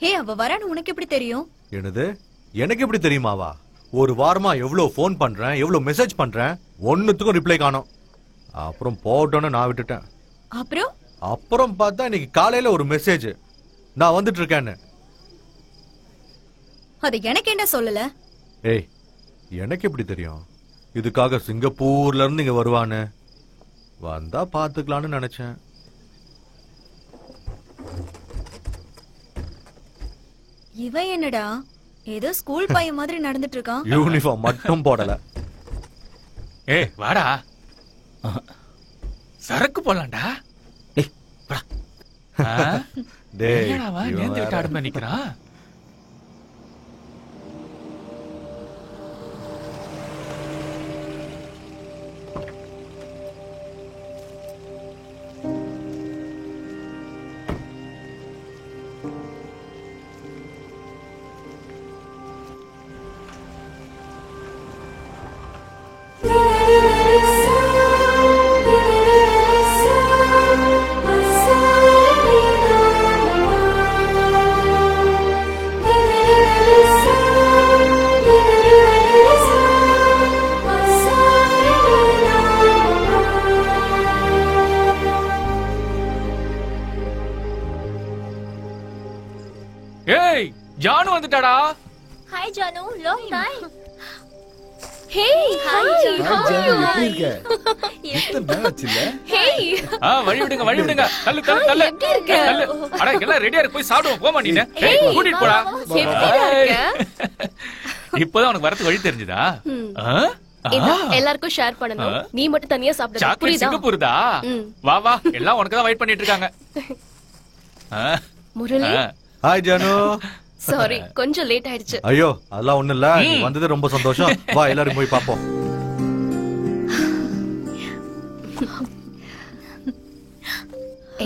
ஹே, அவ வரான்னு உனக்கு எப்படி தெரியும்? என்னது, எனக்கு எப்படி தெரியுமாவா? ஒரு வாரமா எவ்வளவு போன் பண்றேன், எவ்வளவு மெசேஜ் பண்றேன், ஒன்னுத்துக்கும் ரிப்ளை காணோம். அப்புறம் போட்டோன்னு நான் விட்டுட்டேன். அப்புறம் பார்த்தா இன்னைக்கு காலையில ஒரு மெசேஜ், நான் வந்துட்டு இருக்கேன்னு. அது எனக்கு என்ன சொல்லல? ஏய், எனக்கு எப்படி தெரியும்? இதுக்காக சிங்கப்பூர்ல இருந்து இங்க வருவான்னு. வந்தா பாத்துக்கலான்னு நினைச்சேன். இவன் என்னடா ஏதோ ஸ்கூல் பையன் மாதிரி நடந்துட்டு இருக்கான். யூனிஃபார்ம் மட்டும் போடல. ஏய் வாடா, சரக்கு போலாம்டா. டேய் டேய் நேந்து விட்டு ஆடுமா நிக்கிறான். ஏய் ஜானு வந்துட்டாடா. Hi Janu, long time. Hey hi Janu, எப்படி இருக்க? எத்தனை நாள் ஆச்சுல? ஹே வழி விடுங்க வழி விடுங்க. தள்ளு தள்ளு தள்ளு. எப்படி இருக்க? அட எல்லாம் ரெடியா இருக்கு, போய் சாப்பிடுவோம். போமா நீ. ஏய் கூட்டிட்டு போடா. எப்படி இருக்க? இப்போதான் உனக்கு வரது வழி தெரிஞ்சதா? எல்லாருக்கும் ஷேர் பண்ணனும், நீ மட்டும் தனியா சாப்பிடு. சாக்லேட் சிங்கப்பூர்தா? வா வா, எல்லாம் உனக்கு தான் வெயிட் பண்ணிட்டு இருக்காங்க. முரளி, ஹாய் ஜானு. சாரி கொஞ்சம் லேட் ஆயிடுச்சு. ஐயோ அதெல்லாம் ஒண்ணு இல்ல, நீ வந்தது ரொம்ப சந்தோஷம். வா எல்லாரும் போய் பாப்போம்.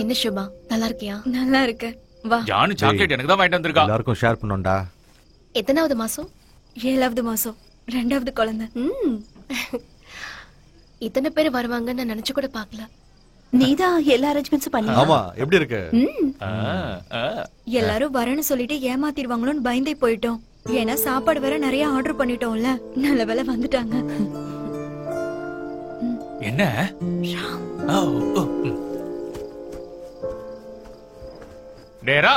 என்ன சுபா, நல்லா இருக்கியா? நல்லா இருக்கு. வா. ஜானு சாக்லேட் எனக்கு தான் வாங்கிட்டு வந்திருக்கா. எல்லாருக்கும் ஷேர் பண்ணோம்டா. எத்தனாவது மாசம்? 7வது மாசம், 2வது குழந்தை. இத்தனை பேர் வருவாங்கன்னு நான் நினைச்சு கூட பாக்கல. நீதான் எல்லா அரேஞ்ச்மெண்ட்ஸும் பண்ணியா? ஆமா, எப்படி இருக்கு? எல்லாரும் வரேன்னு சொல்லிட்டு ஏமாத்திடுவாங்களோன்னு பயந்தே போயிட்டோம். ஏன்னா சாப்பாடு வேற நிறைய ஆர்டர் பண்ணிட்டோம்ல. நல்ல வேளை வந்துட்டாங்க. என்ன? டேரா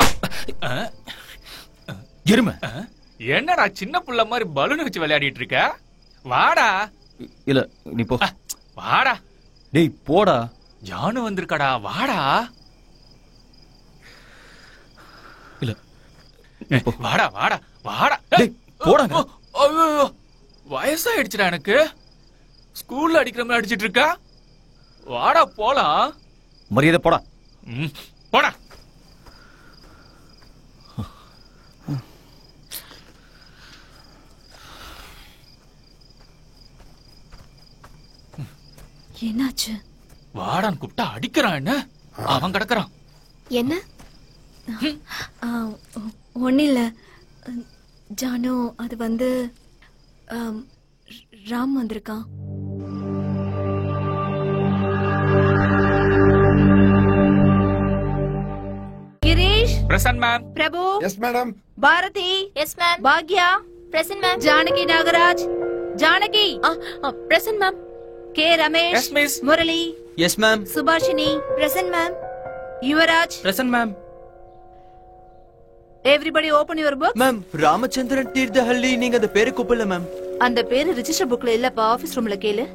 இரும. என்னடா சின்ன புள்ள மாதிரி பலூன் வச்சு விளையாடிட்டு இருக்க? வாடா. இல்ல நீ போ. வாடா. டேய் போடா. ஜானு வந்திருக்காடா, வாடா. இல்ல வாடா வாடா வாடா. டேய் போடா. ஐயோ வயசாயிடுச்சுடா எனக்கு. ஸ்கூல்ல அடிக்கிற மாதிரி அடிச்சிட்டு இருக்கா. வாடா போலாம். மரியாதை போடா. போடா. என்னாச்சு? வாடான்னு கூப்பிட்டா அடிக்கிறான். என்ன அவன் கிடக்குறான். என்ன? ஒன்னும் இல்ல ஜானு, அது வந்து ராம் வந்திருக்கான். Girish, present ma'am. Prabhu, yes madam. Bharati, yes ma'am. Bhagya, present ma'am. Janaki Nagaraj, Janaki, present ma'am. K Ramesh, yes miss. Murali, yes ma'am. Subhashini, present ma'am. Yuvaraj. Present ma'am. Everybody open your book. Ma'am, Ramachandran Thirthahalli நீங்க அந்த பேரை கூப்பிடல மேம். அந்த பேரு ரிஜிஸ்டர் புக்ல இல்லப்பா, ஆபீஸ் ரூம்ல கேளு.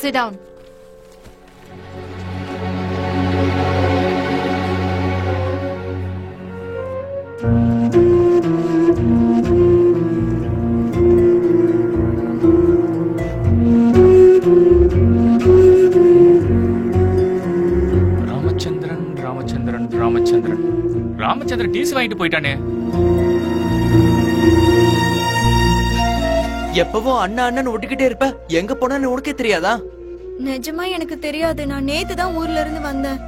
Sit down. Ramachandran Ramachandran Ramachandran Ramachandran TC வாங்கிட்டு போயிட்டானே. எப்பவும் அண்ணா அண்ணன் ஒட்டிக்கிட்டே இருப்ப, எங்க போனான்னு உனக்கே தெரியாதா? நிஜமா எனக்கு தெரியாது. நான் நேத்து தான் ஊர்ல இருந்து வந்தேன்.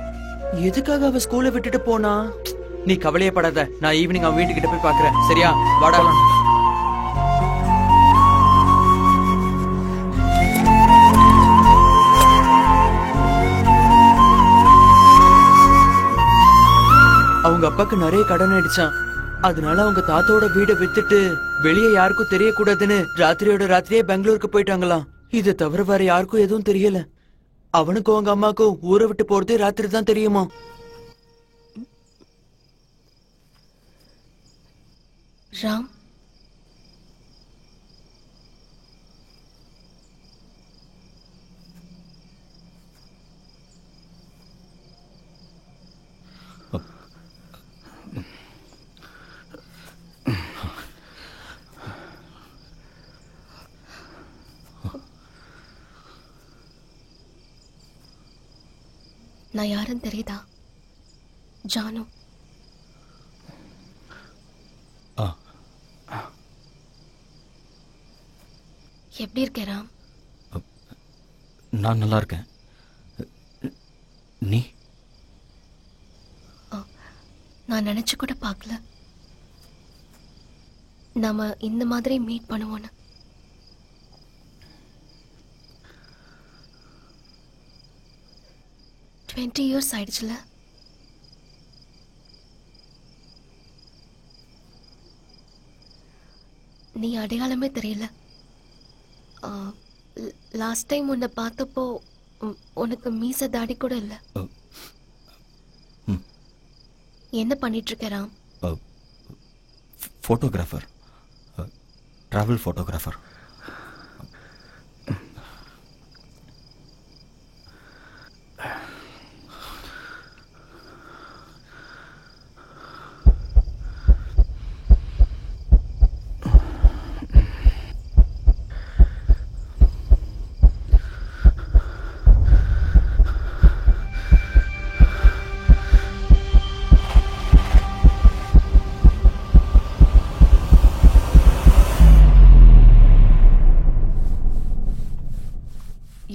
எதுக்காக அவ ஸ்கூலை விட்டுட்டு போனா? நீ கவலையே படாத, நான் ஈவினிங் அவன் வீட்டுக்கிட்ட போய் பாக்குறேன். சரியா? வாடா. அப்பாக்கு நிறைய கடன் ஆயிடுச்சான். அதனால அவங்க தாத்தாவோட வீட வித்துட்டு வெளியே யாருக்கும் தெரியக்கூடாதுன்னு ராத்திரியோட ராத்திரியே பெங்களூருக்கு போயிட்டாங்களாம். இதை தவிர வேற யாருக்கும் எதுவும் தெரியல. அவனுக்கும் அவங்க அம்மாக்கும் ஊரை விட்டு போறது ராத்திரி தான் தெரியுமா. ராம், நான் யாருன்னு தெரியுதா? ஜானு. எப்படி இருக்க ராம்? நான் நல்லா இருக்கேன். நீ? நான் நினைச்சு கூட பார்க்கல நாம இந்த மாதிரி மீட் பண்ணுவோன்னு. டுவெண்ட்டி இயர்ஸ் ஆயிடுச்சுல. நீ அடையாளமே தெரியல. லாஸ்ட் டைம் உன்னை பார்த்தப்போ உனக்கு மீச தாடி கூட இல்ல. என்ன பண்ணிட்டு இருக்க ராம்? Photographer, travel photographer.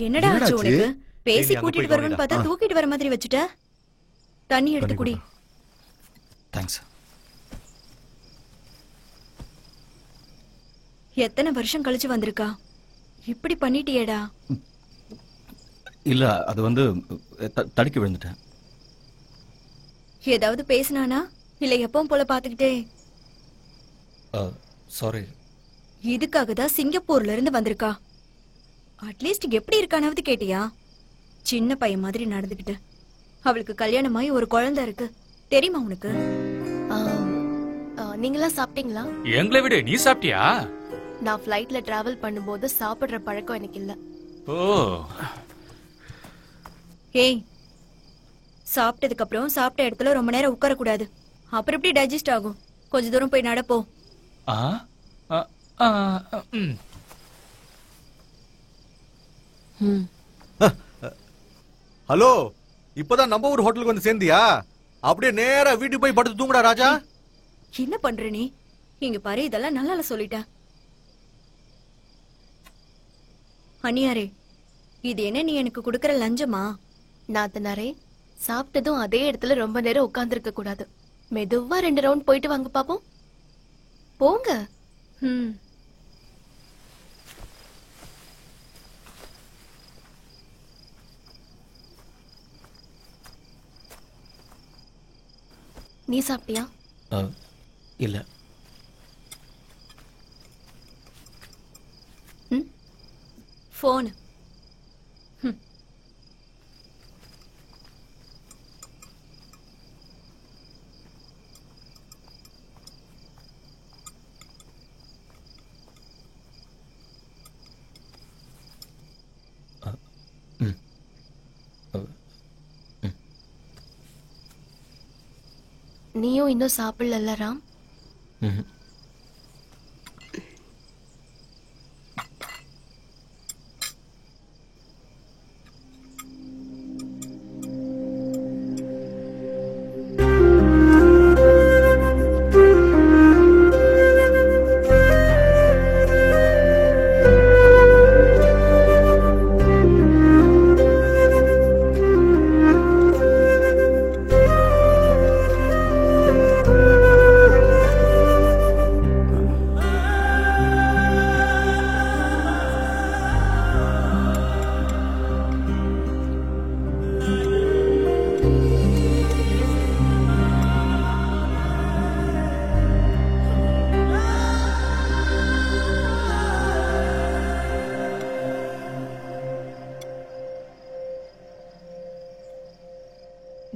என்னடா ஆச்சு உனக்கு? பேசி நீ அங்க கூட்டிட்டு போய் வருவேன்னு பார்த்தா கவனிடா. தூக்கிட்டு வர மாதிரி வச்சுட்ட. தண்ணி எடுத்து குடி. தேங்க்ஸ். எத்தனை வருஷம் கழிச்சு வந்திருக்கா? இப்படி பண்ணிட்டியேடா. இல்ல, அது வந்து தடுக்கி விழுந்துட்டேன். ஏதாவது பேசினானா இல்ல எப்பவும் போல பாத்துக்கிட்டே? சாரி. இதுக்காக தான் சிங்கப்பூர்ல இருந்து வந்திருக்கா. அட்லீஸ்ட் எப்படி இருக்கானாவது கேட்டியா? சின்ன பையன் மாதிரி நடந்துக்கிட்டு. அவளுக்கு கல்யாணமாயி ஒரு குழந்தை இருக்கு. தெரியுமா உனக்கு? நீங்களாம் சாப்பிட்டீங்களா? எங்களை விட நீ சாப்பிட்டியா? நான் ஃப்ளைட்ல டிராவல் பண்ணும்போது சாப்பிடுற பழக்கம் எனக்கு இல்ல. ஓ, ஏய், சாப்பிட்டதுக்கு அப்புறம் சாப்பிட்ட இடத்துல ரொம்ப நேரம் உட்கார கூடாது. அப்புறம் எப்படி டைஜஸ்ட் ஆகும்? கொஞ்ச தூரம் போய் நடப்போ. ஆ, ஆ, ஆ, ம். ஹலோ, இப்பதான் நம்ம ஊர் ஹோட்டலுக்கு வந்து சேர்ந்தியா? அப்படியே நேரா வீட்டுக்கு போய் படுத்து தூங்குடா ராஜா. என்ன பண்ற நீ? இங்க பாரு, இதெல்லாம் நல்லா சொல்லிட்டேன். அனியாரே, இது என்ன நீ எனக்கு குடுக்கற லஞ்சமா? நாத்தனாரே, சாப்பிட்டதும் அதே இடத்துல ரொம்ப நேரம் உட்கார்ந்துருக்க கூடாது. மெதுவா 2 ரவுண்ட் போயிட்டு வாங்க பாப்போம். போங்க. நீ சாப்பிட்டியா? இல்ல. போன். நீயும் இன்னும் சாப்பிடல ராம்?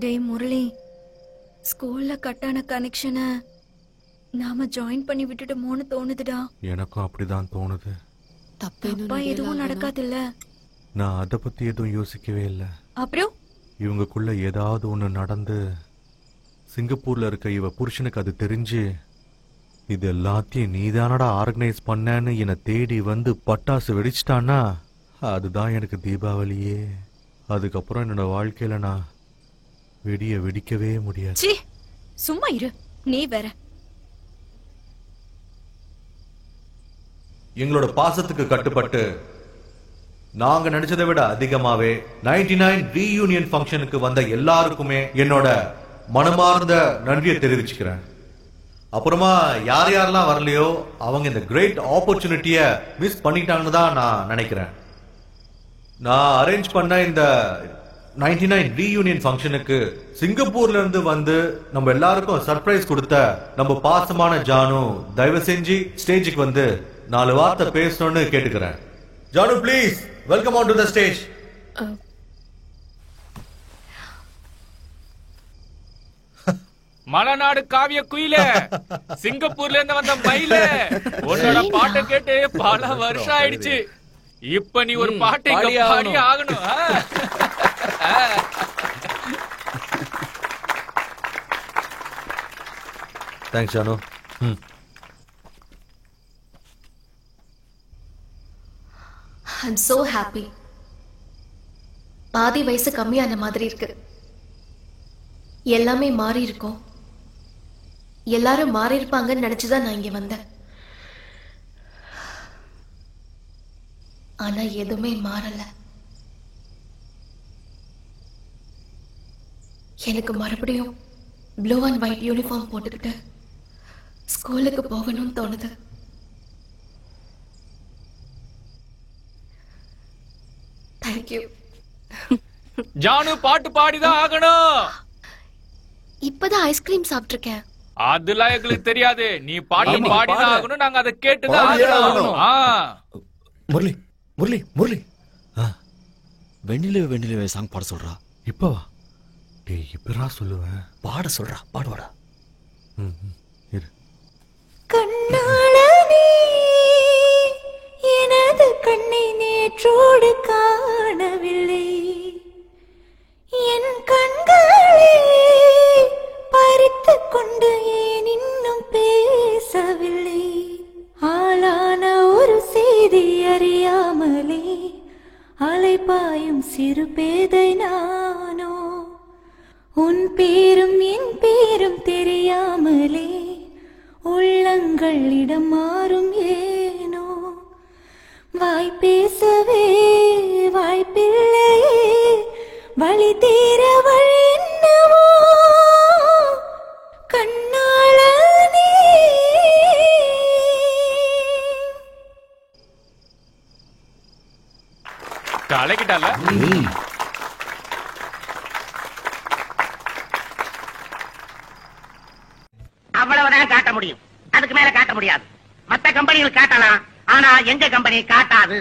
டேய் முரளி, ஸ்கூல்ல கட்டான கனெக்ஷனை நாம ஜாயின் பண்ணி விட்டுட்டோமோன்னு தோணுதுடா. எனக்கும் அப்படிதான் தோணுது. தப்பா எதுவும் நடக்காதுல்ல? நான் அத பத்தி எதுவும் யோசிக்கவே இல்ல. அப்புறம் இவங்களுக்குள்ள ஏதாவது ஒண்ணு நடந்து சிங்கப்பூர்ல இருக்க இவ புருஷனுக்கு அது தெரிஞ்சு இது எல்லாத்தையும் நீதானடா ஆர்கனைஸ் பண்ணேன்னு என்னை தேடி வந்து பட்டாசு வெடிச்சிட்டான்னா அதுதான் எனக்கு தீபாவளியே. அதுக்கப்புறம் என்னோட வாழ்க்கையில நான் வெடிக்கவே முடியாது. சீ, சும்மா இரு. நீ வேற. எங்களோட பாசத்துக்கு கட்டுப்பட்டு நாங்க நினைச்சதை விட அதிகமாவே 99 ரீயூனியன் ஃபங்க்ஷனுக்கு வந்த எல்லாருக்குமே என்னோட மனமார்ந்த நன்றியை தெரிவிச்சுக்கிறேன். அப்புறமா யார் யாரெல்லாம் வரலையோ அவங்க இந்த கிரேட் ஆப்பர்ச்சுனிட்டிய மிஸ் பண்ணிட்டாங்கன்னு தான் நான் நினைக்கிறேன். நான் அரேஞ்ச் பண்ண இந்த 99 ரீயூனியன் ஃபங்க்ஷனுக்கு சிங்கப்பூர்ல இருந்து வந்து நம்ம எல்லாருக்கும் சர்ப்ரைஸ் கொடுத்த நம்ம பாசமான ஜானு தயவு செஞ்சு ஸ்டேஜுக்கு வந்து 4 வார்த்தை பேசணும்னு கேட்டுக்கிறேன். Janu please welcome on to the stage. மலநாடு காவிய குயில, சிங்கப்பூர்ல இருந்து வந்த மயில, உன்னோட பாட்டை கேட்டு பல வருஷம் ஆயிடுச்சு. இப்ப நீ ஒரு பாட்டை பாடி ஆகணும். Thanks Jaanu. I'm so happy. பாதி வயசு கம்மியான மாதிரி இருக்கு. எல்லாமே மாறி இருக்கும். எல்லாரும் மாறி இருப்பாங்கன்னு நினைச்சுதான் நான் இங்க வந்தேன். ஆனா எதுவுமே மாறல. எனக்கு மறுபடியும் ப்ளூ அண்ட் ஒயிட் யூனிஃபார்ம் போட்டுக்கிட்டு ஸ்கூலுக்கு போகணும்னு தோணுது. தேங்க்யூ. ஜானு பாட்டு பாடிதான் ஆகணும். இப்பதான் ஐஸ்கிரீம் சாப்பிட்டிருக்கேன். அதெல்லாம் எங்களுக்கு தெரியாது. நீ பாட்டு பாடிதான் ஆகணும். நாங்க அதை கேட்டுதான் ஆகணும். முரளி முரளி முரளி வெண்ணிலவே சாங் பாட சொல்றா. இப்பவா? டேய் இப்பரா சொல்லுவேன். பாட சொல்றா, பாடுவாடா. இரு. கண்ணாளனே எனது கண்ணை நேற்றோடு காணவில்லை, என் கண்களே பறித்துக் கொண்டு ஏன் இன்னும் பேசவில்லை, ஆளான ஒரு செய்தி அறியாமலே அலைபாயும் சிறு பேதை நானோ, உன் பேரும் என் பேரும் தெரியாமலே உள்ளங்கள் இடம் மாறும் ஏனோ, வாய் பேசவே வாய்ப்பில்லையே வழி தீர வழி என்னவோ கண்ணாளனே. கலக்கிட்டால அவ்வளவுதான் காட்ட முடியும். அதுக்கு மேல காட்ட முடியாது. மத்த கம்பெனிகள் காட்டலாம், ஆனா எங்க கம்பெனி காட்டாது.